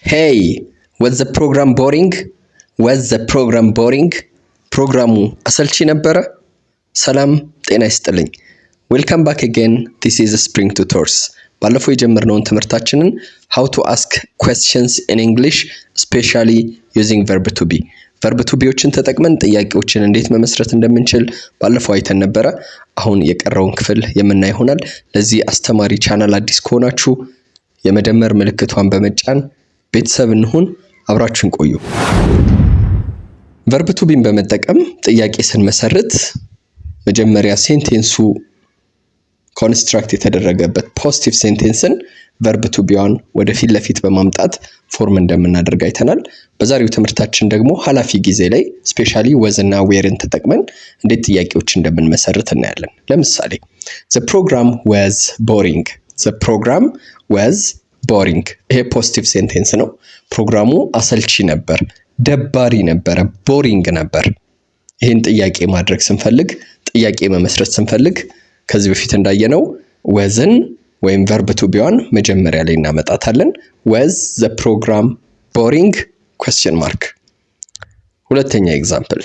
Hey, was the program boring? Was the program boring? ፕሮግራሙ አሰልቺ ነበረ? ሰላም ጤና ይስጥልኝ። Welcome back again. This is Spring Tutors. ባለፈው የጀመርነውን ትምህርታችንን how to ask questions in English, especially using verb to be. verb to beዎችን ተጠቅመን ጥያቄዎችን እንዴት መመስረት እንደምንችል ባለፈው አይተን ነበረ። አሁን የቀረውን ክፍል የምናይ ይሆናል። ለዚህ አስተማሪ ቻናል አዲስ ከሆናችሁ የመደመር ምልክቷን በመጫን ቤተሰብ እንሁን፣ አብራችሁን ቆዩ። verb to be በመጠቀም ጥያቄ ስንመሰርት መጀመሪያ ሴንቴንሱ ኮንስትራክት የተደረገበት ፖዚቲቭ ሴንቴንስን verb to be-ዋን ወደ ፊት ለፊት በማምጣት ፎርም እንደምናደርግ አይተናል። በዛሬው ትምህርታችን ደግሞ ኃላፊ ጊዜ ላይ ስፔሻሊ was እና were-ን ተጠቅመን እንዴት ጥያቄዎች እንደምንመሰርት እናያለን። ለምሳሌ the program was boring. the program was boring. ይሄ ፖዚቲቭ ሴንቴንስ ነው። ፕሮግራሙ አሰልቺ ነበር፣ ደባሪ ነበር፣ ቦሪንግ ነበር። ይሄን ጥያቄ ማድረግ ስንፈልግ፣ ጥያቄ መመስረት ስንፈልግ ከዚህ በፊት እንዳየነው wasን ወይም verb to be-ዋን መጀመሪያ ላይ እናመጣታለን። was the program boring? question mark. ሁለተኛ ኤግዛምፕል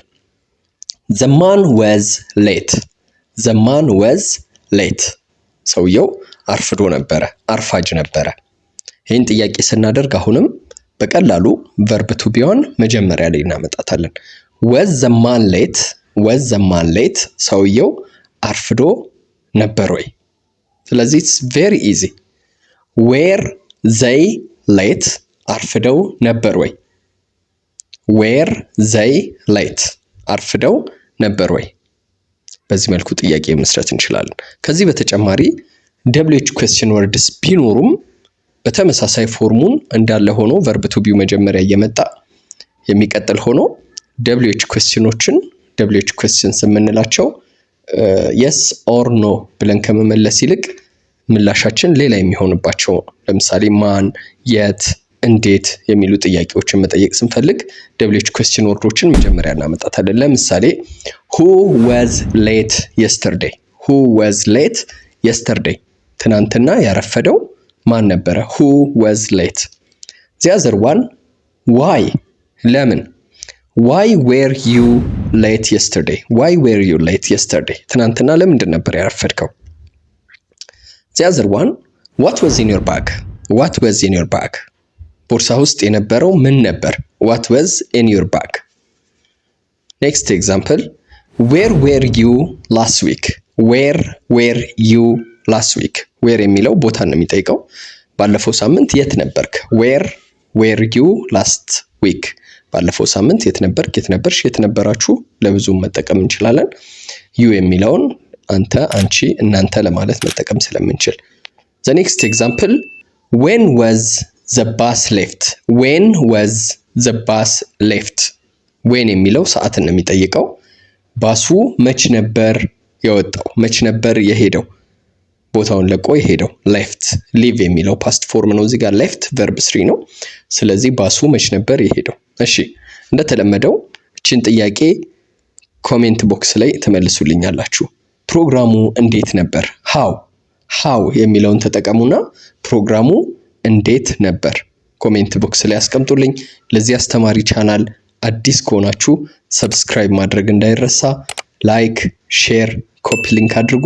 the man was late. the man was late. ሰውየው አርፍዶ ነበረ፣ አርፋጅ ነበረ። ይሄን ጥያቄ ስናደርግ አሁንም በቀላሉ verb to be-ዋን መጀመሪያ ላይ እናመጣታለን። was the man late? was the man late? ሰውየው አርፍዶ ነበር ወይ? ስለዚህ it's very easy. were they late? አርፍደው ነበር ወይ? were they late? አርፍደው ነበር ወይ? በዚህ መልኩ ጥያቄ መስራት እንችላለን። ከዚህ በተጨማሪ WH question words ቢኖሩም በተመሳሳይ ፎርሙን እንዳለ ሆኖ verb to be መጀመሪያ እየመጣ የሚቀጥል ሆኖ WH questionዎችን WH questions የምንላቸው yes or no ብለን ከመመለስ ይልቅ ምላሻችን ሌላ የሚሆንባቸው፣ ለምሳሌ ማን፣ የት፣ እንዴት የሚሉ ጥያቄዎችን መጠየቅ ስንፈልግ WH question ወርዶችን መጀመሪያ እናመጣታለን። ለምሳሌ who was late yesterday? who was late yesterday? ትናንትና ያረፈደው ማን ነበረ? who was late? the other one why? ለምን? why were you late yesterday? why were you late yesterday? ትናንትና ለምንድን ነበር ያረፈድከው? the other one what was in your bag? what was in your bag? ቦርሳ ውስጥ የነበረው ምን ነበር? what was in your bag? next example where were you last week? where were you last week? where የሚለው ቦታ ነው የሚጠይቀው። ባለፈው ሳምንት የት ነበርክ? where were you last week? ባለፈው ሳምንት የት ነበርክ፣ የት ነበርሽ፣ የት ነበራችሁ ለብዙ መጠቀም እንችላለን። you የሚለውን አንተ፣ አንቺ፣ እናንተ ለማለት መጠቀም ስለምንችል። the next example when was the bus left? when was the bus left? when የሚለው ሰዓትን ነው የሚጠይቀው። ባሱ መች ነበር የወጣው፣ መች ነበር የሄደው፣ ቦታውን ለቆ የሄደው። left leave የሚለው past form ነው። እዚህ ጋር left verb 3 ነው። ስለዚህ ባሱ መች ነበር የሄደው። እሺ፣ እንደተለመደው እቺን ጥያቄ ኮሜንት ቦክስ ላይ ተመልሱልኛላችሁ። ፕሮግራሙ እንዴት ነበር? how የሚለውን ተጠቀሙና ፕሮግራሙ እንዴት ነበር ኮሜንት ቦክስ ላይ አስቀምጡልኝ። ለዚህ አስተማሪ ቻናል አዲስ ከሆናችሁ ሰብስክራይብ ማድረግ እንዳይረሳ፣ ላይክ፣ ሼር፣ ኮፒ ሊንክ አድርጉ።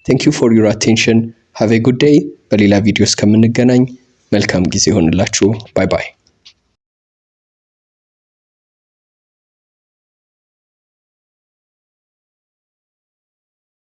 Thank you for your attention. Have a good day. በሌላ ቪዲዮ እስከምንገናኝ መልካም ጊዜ ይሁንላችሁ። ባይ ባይ።